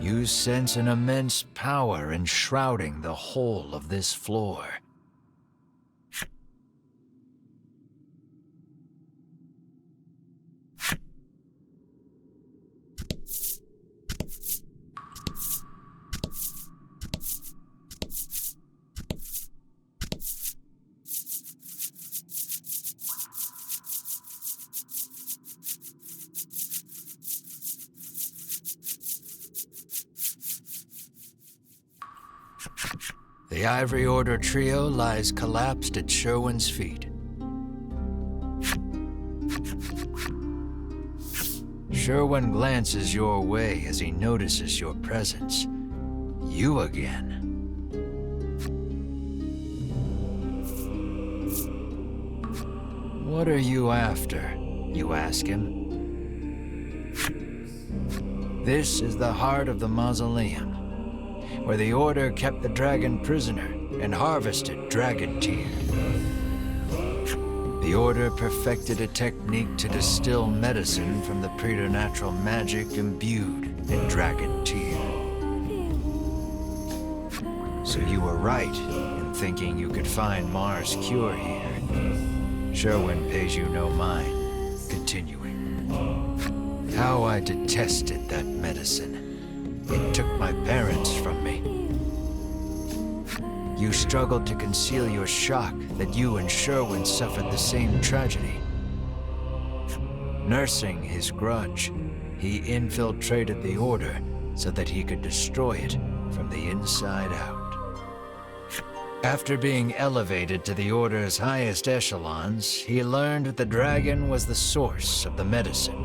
You sense an immense power enshrouding the whole of this floor. The Ivory Order trio lies collapsed at Sherwin's feet. Sherwin glances your way as he notices your presence. You again. What are you after? You ask him. This is the heart of the mausoleum, where the Order kept the dragon prisoner and harvested dragon tear. The Order perfected a technique to distill medicine from the preternatural magic imbued in dragon tear. So you were right in thinking you could find Mars' cure here. Sherwin pays you no mind, continuing. How I detested that medicine. It took my parents from me. You struggled to conceal your shock that you and Sherwin suffered the same tragedy. Nursing his grudge, he infiltrated the Order so that he could destroy it from the inside out. After being elevated to the Order's highest echelons, he learned the dragon was the source of the medicine.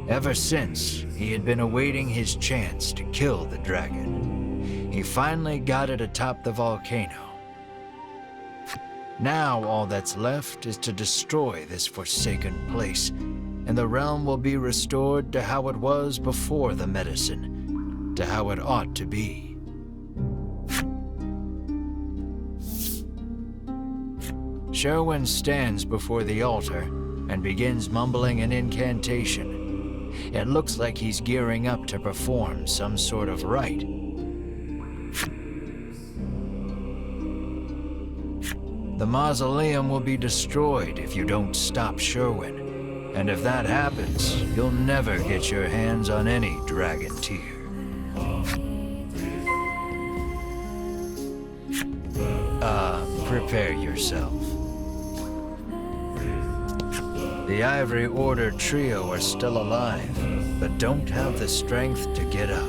Ever since, he had been awaiting his chance to kill the dragon. He finally got it atop the volcano. Now all that's left is to destroy this forsaken place, and the realm will be restored to how it was before the medicine, to how it ought to be. Sherwin stands before the altar and begins mumbling an incantation. It looks like he's gearing up to perform some sort of rite. The mausoleum will be destroyed if you don't stop Sherwin. And if that happens, you'll never get your hands on any dragon tear. Prepare yourself. The Ivory Order trio are still alive, but don't have the strength to get up.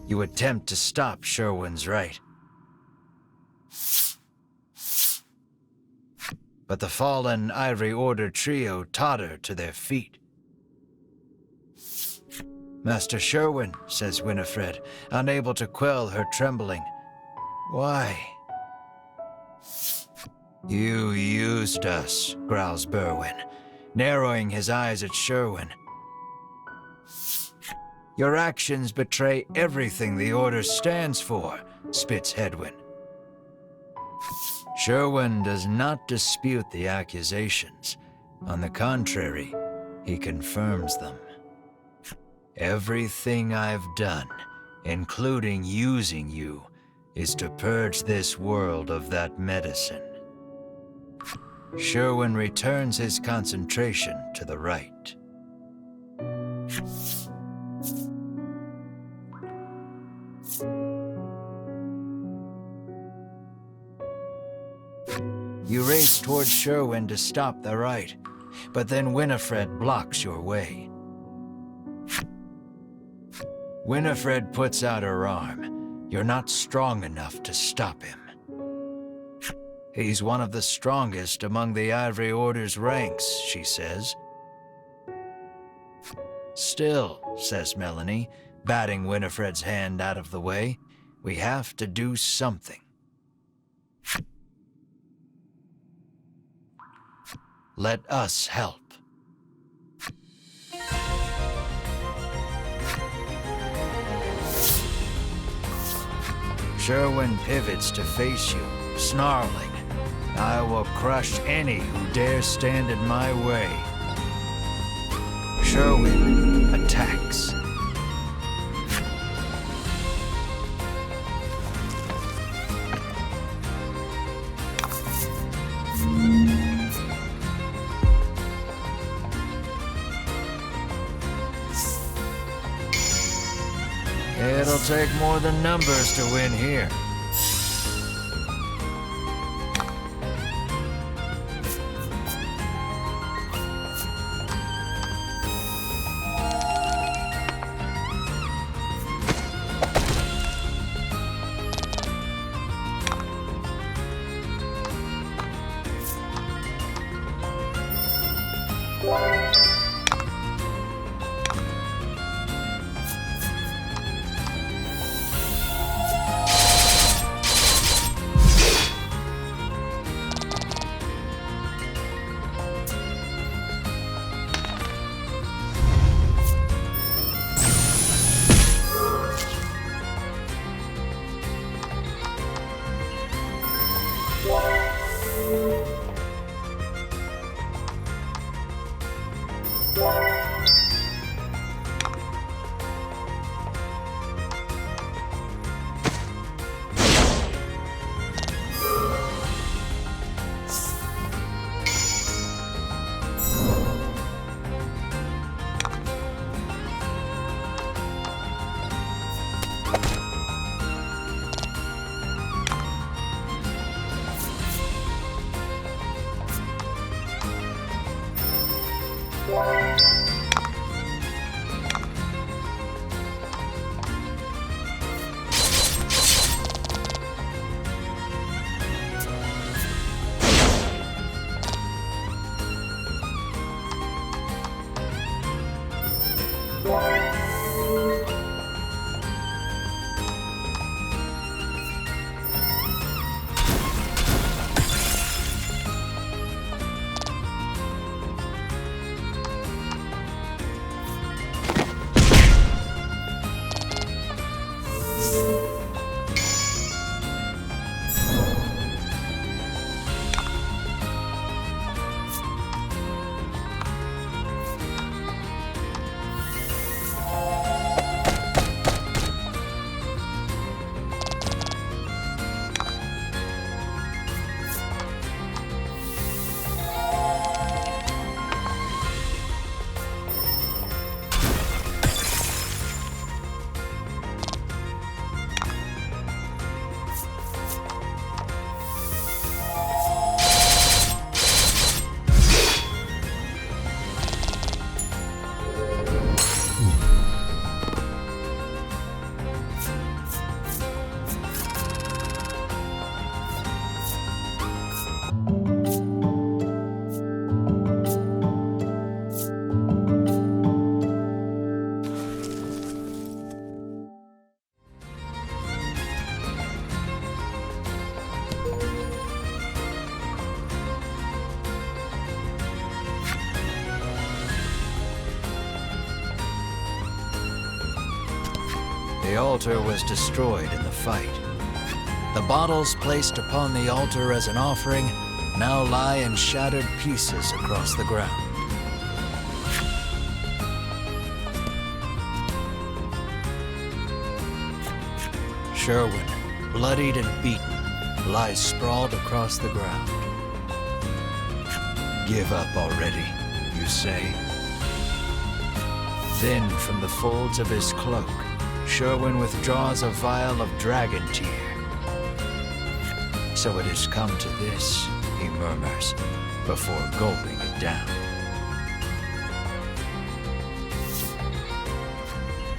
You attempt to stop Sherwin's rite. But the fallen Ivory Order trio totter to their feet. Master Sherwin, says Winifred, unable to quell her trembling. Why? You used us, growls Berwin, narrowing his eyes at Sherwin. Your actions betray everything the Order stands for, spits Hedwin. Sherwin does not dispute the accusations. On the contrary, he confirms them. Everything I've done, including using you, is to purge this world of that medicine. Sherwin returns his concentration to the right. You race toward Sherwin to stop the rite, but then Winifred blocks your way. Winifred puts out her arm. You're not strong enough to stop him. He's one of the strongest among the Ivory Order's ranks, she says. Still, says Melanie, batting Winifred's hand out of the way, we have to do something. Let us help. Sherwin pivots to face you, snarling. I will crush any who dare stand in my way. Sherwin attacks. It'll take more than numbers to win here. The altar was destroyed in the fight. The bottles placed upon the altar as an offering now lie in shattered pieces across the ground. Sherwin, bloodied and beaten, lies sprawled across the ground. Give up already, you say? Then, from the folds of his cloak, Sherwin withdraws a vial of dragon tear. So it has come to this, he murmurs, before gulping it down.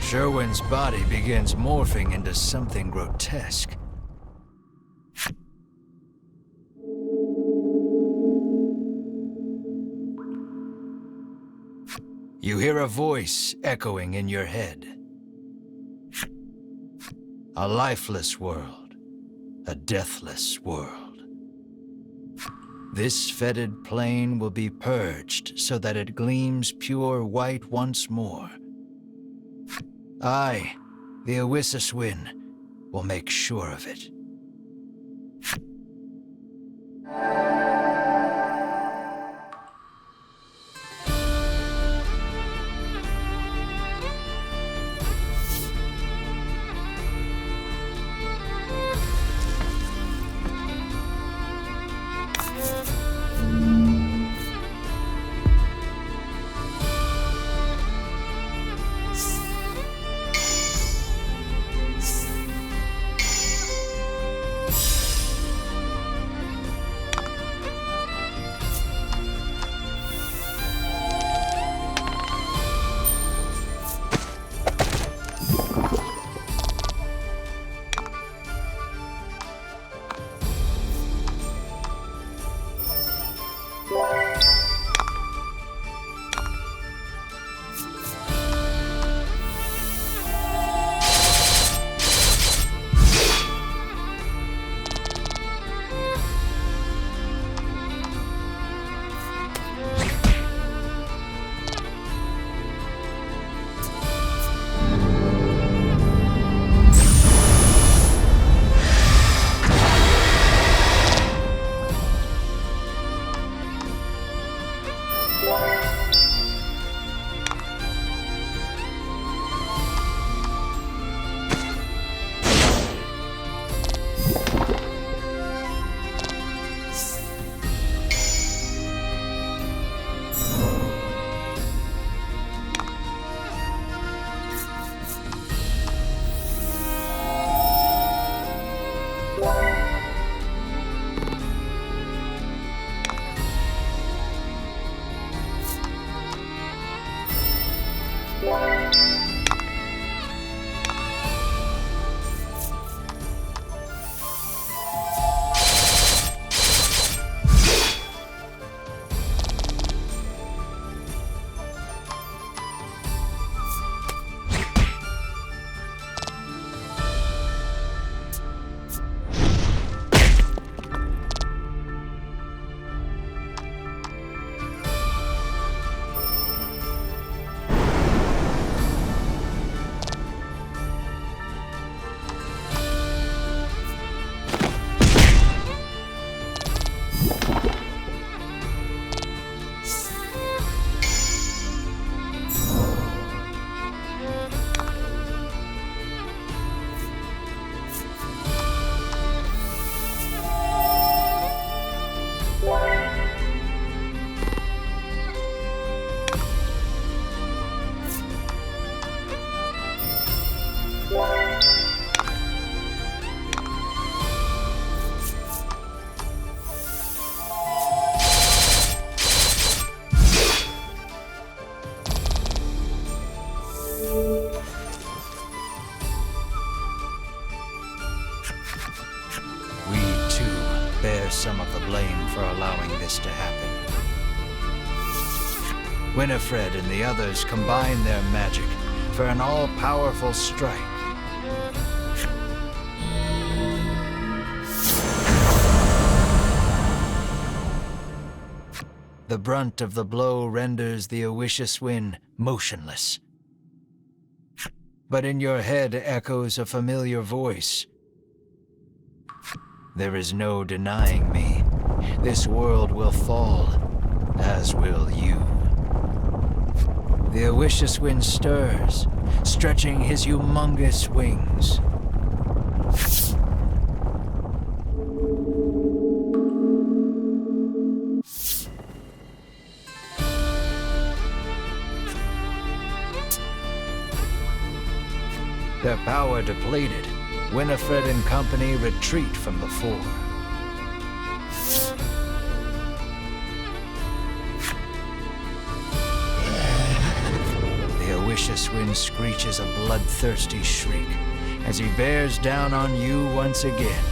Sherwin's body begins morphing into something grotesque. You hear a voice echoing in your head. A lifeless world, a deathless world. This fetid plain will be purged so that it gleams pure white once more. I, the Oisiswin, will make sure of it. bears some of the blame for allowing this to happen. Winifred and the others combine their magic for an all-powerful strike. The brunt of the blow renders the Oishishwin motionless. But in your head echoes a familiar voice. There is no denying me. This world will fall, as will you. The Oishishwin stirs, stretching his humongous wings. Their power depleted, Winifred and company retreat from the fore. The Oishishwin screeches a bloodthirsty shriek as he bears down on you once again.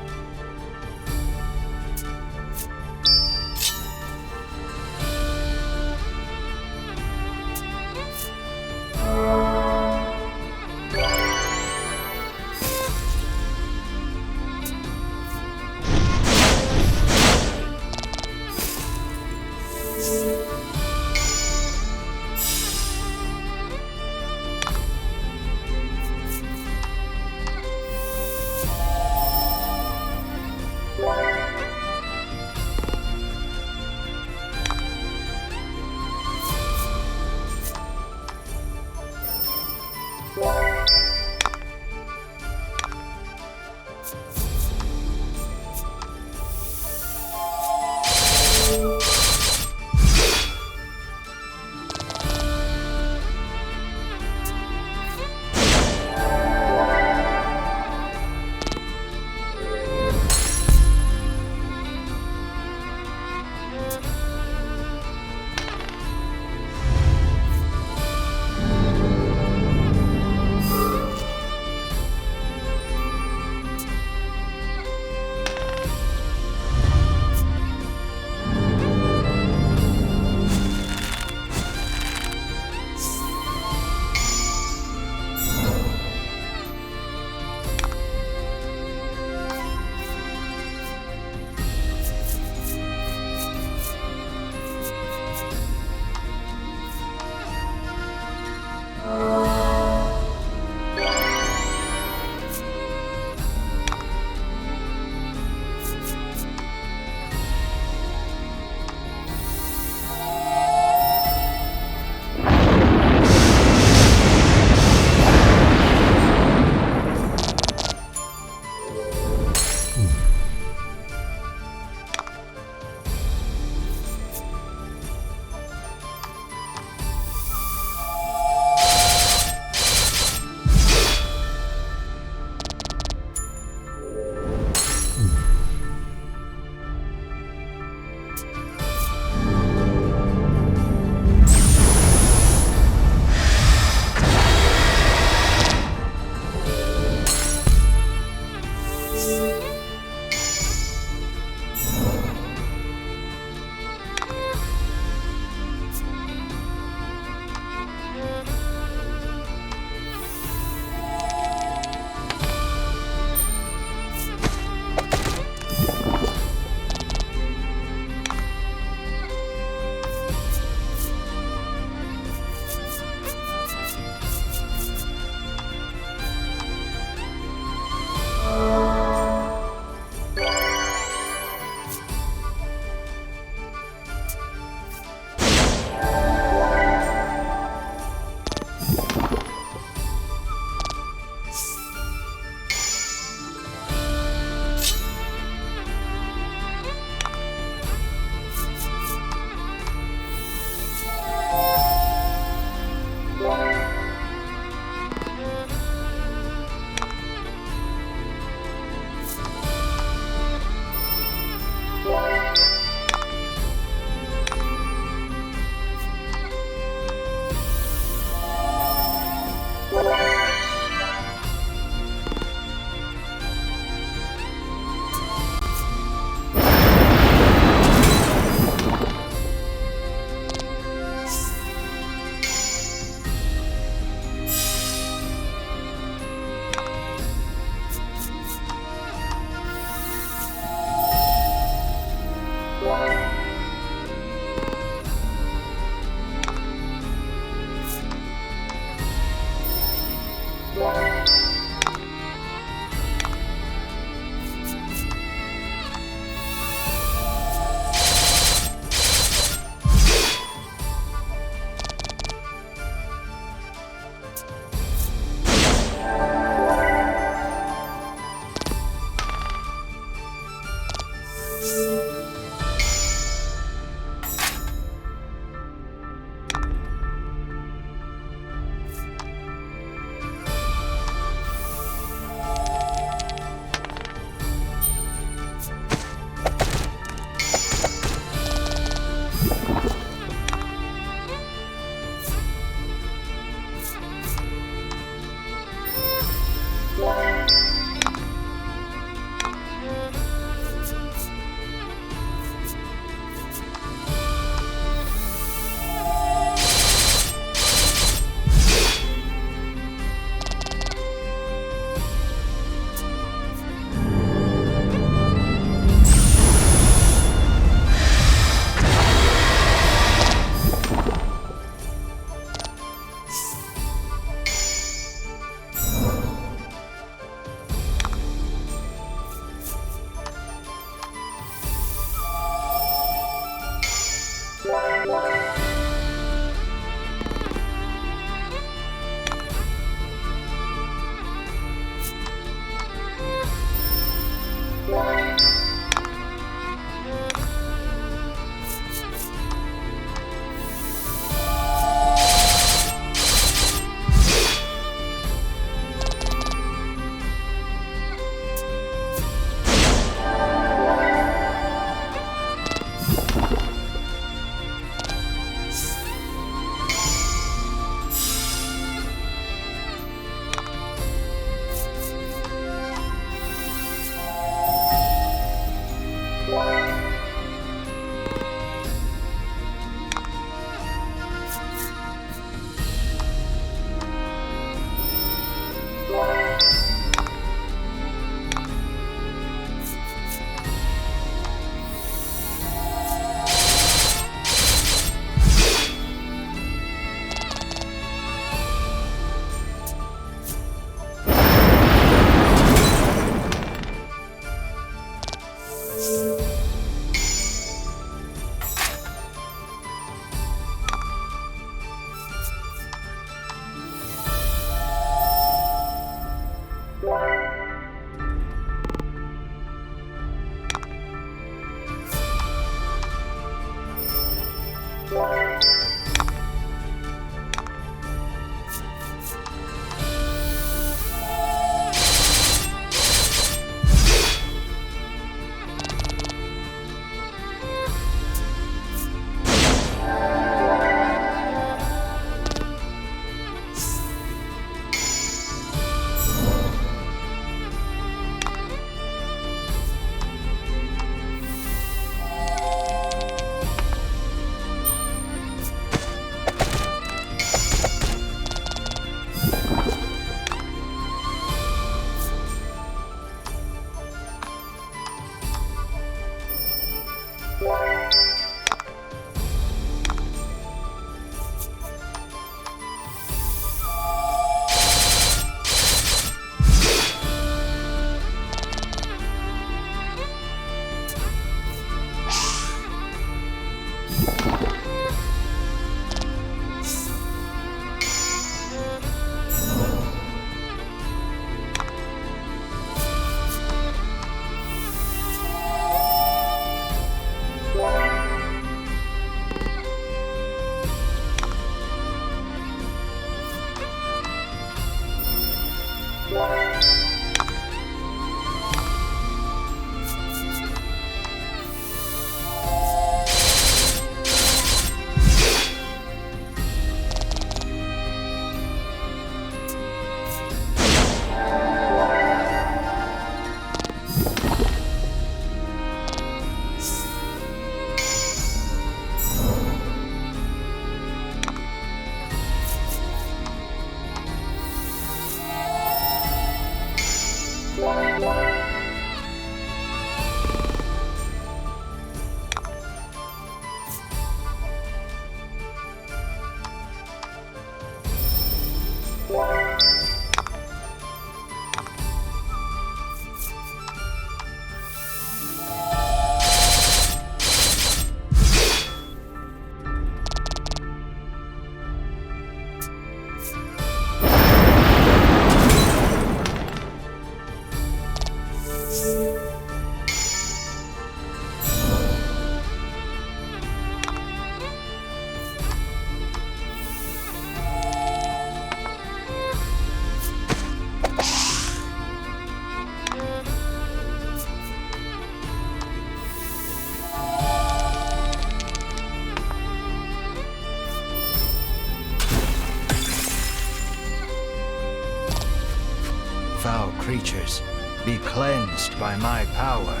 Foul creatures, be cleansed by my power.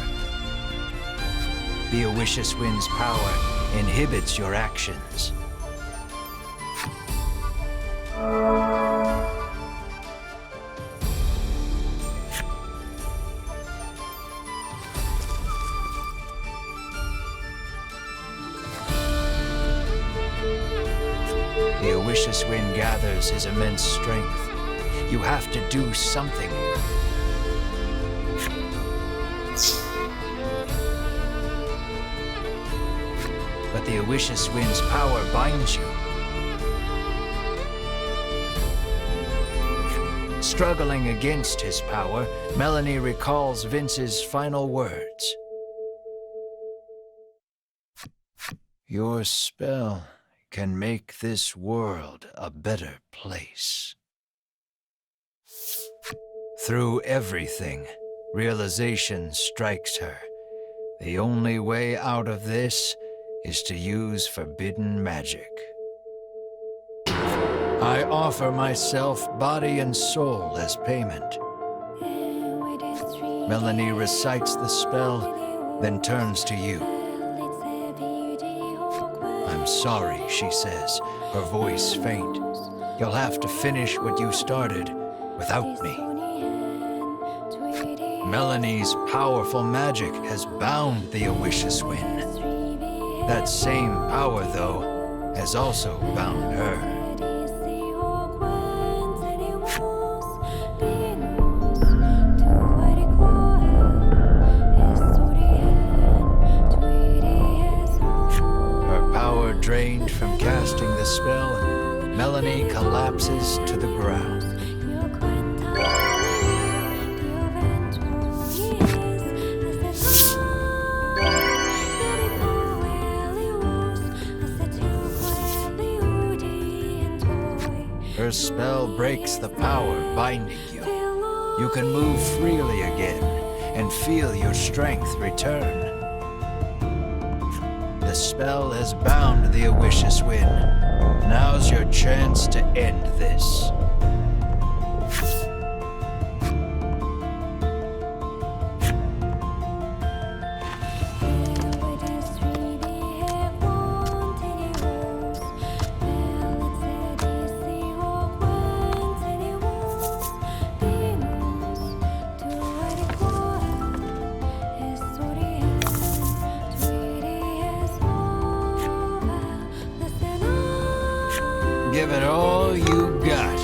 The Awishous Wind's power inhibits your actions. The Awishous Wind gathers his immense strength. You have to do something. But the Awishous Wind's power binds you. Struggling against his power, Melanie recalls Vince's final words. Your spell can make this world a better place. Through everything, realization strikes her. The only way out of this is to use forbidden magic. I offer myself, body and soul, as payment. Melanie recites the spell, then turns to you. I'm sorry, she says, her voice faint. You'll have to finish what you started without me. Melanie's powerful magic has bound the Awishous Wind. That same power, though, has also bound her. Her power drained from casting the spell, Melanie collapses to the ground. Her spell breaks the power binding you. You can move freely again and feel your strength return. The spell has bound the Awishous Wind. Now's your chance to end this. Give it all you got.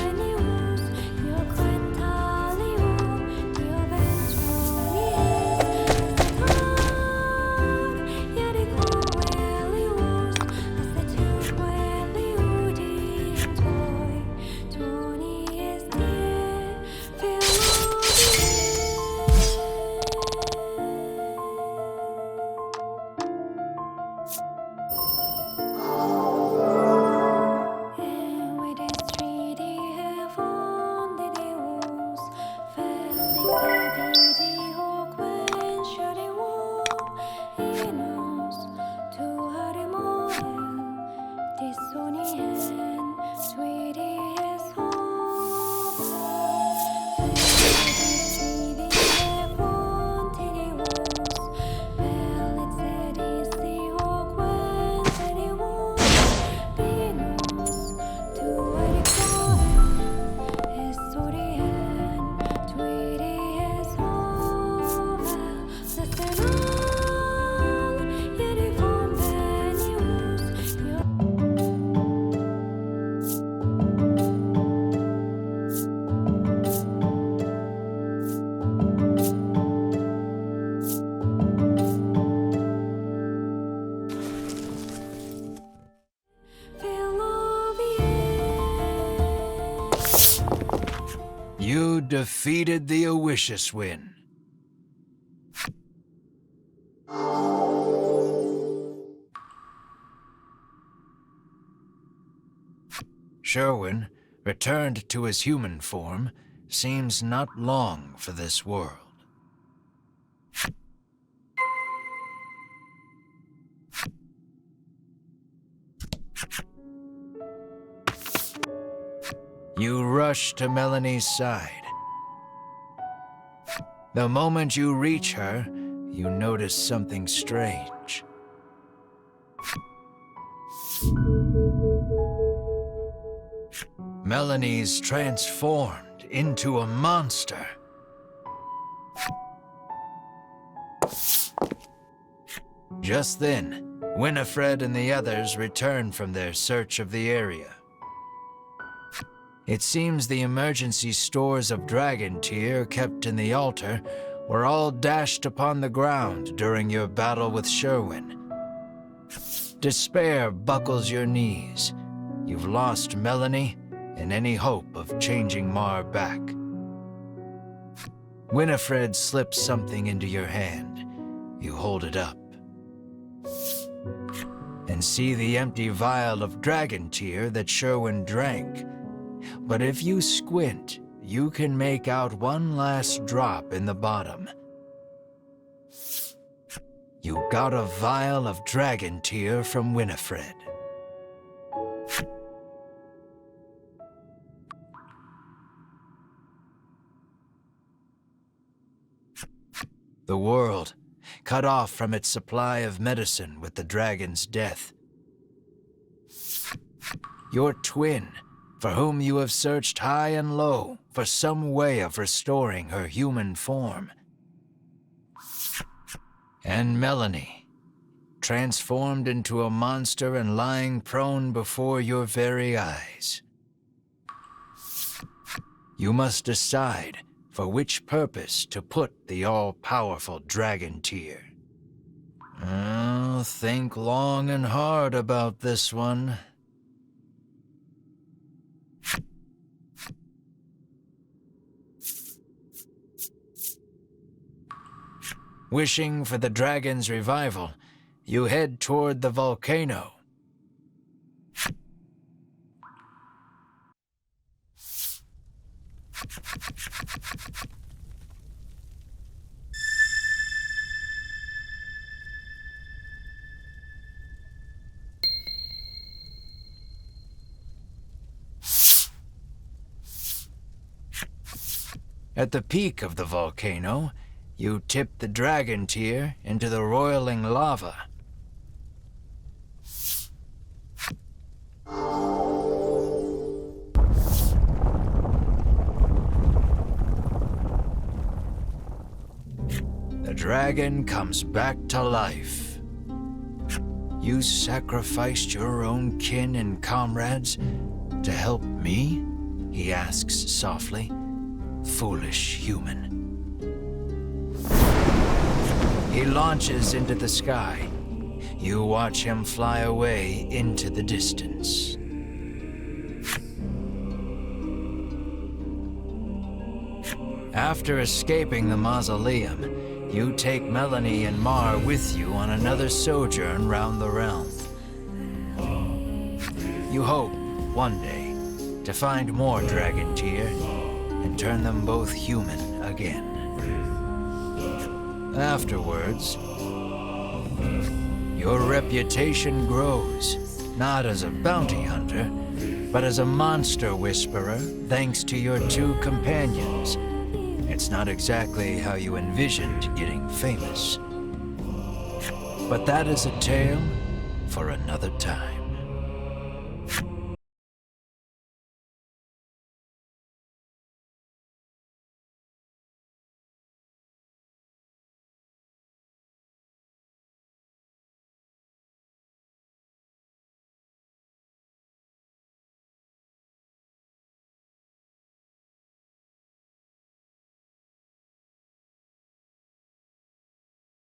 You defeated the Owishiswin. Sherwin, returned to his human form, seems not long for this world. You rush to Melanie's side. The moment you reach her, you notice something strange. Melanie's transformed into a monster. Just then, Winifred and the others return from their search of the area. It seems the emergency stores of dragon tear kept in the altar were all dashed upon the ground during your battle with Sherwin. Despair buckles your knees. You've lost Melanie and any hope of changing Mar back. Winifred slips something into your hand. You hold it up and see the empty vial of dragon tear that Sherwin drank. But if you squint, you can make out one last drop in the bottom. You got a vial of dragon tear from Winifred. The world, cut off from its supply of medicine with the dragon's death. Your twin, for whom you have searched high and low for some way of restoring her human form. And Melanie, transformed into a monster and lying prone before your very eyes. You must decide for which purpose to put the all-powerful dragon tear. Oh, think long and hard about this one. Wishing for the dragon's revival, you head toward the volcano. At the peak of the volcano, you tip the dragon tear into the roiling lava. The dragon comes back to life. You sacrificed your own kin and comrades, To help me? He asks softly. Foolish human. He launches into the sky. You watch him fly away into the distance. After escaping the mausoleum, you take Melanie and Mar with you on another sojourn round the realm. You hope, one day, to find more dragon tear and turn them both human again. Afterwards, your reputation grows, not as a bounty hunter, but as a monster whisperer, thanks to your two companions. It's not exactly how you envisioned getting famous. But that is a tale for another time.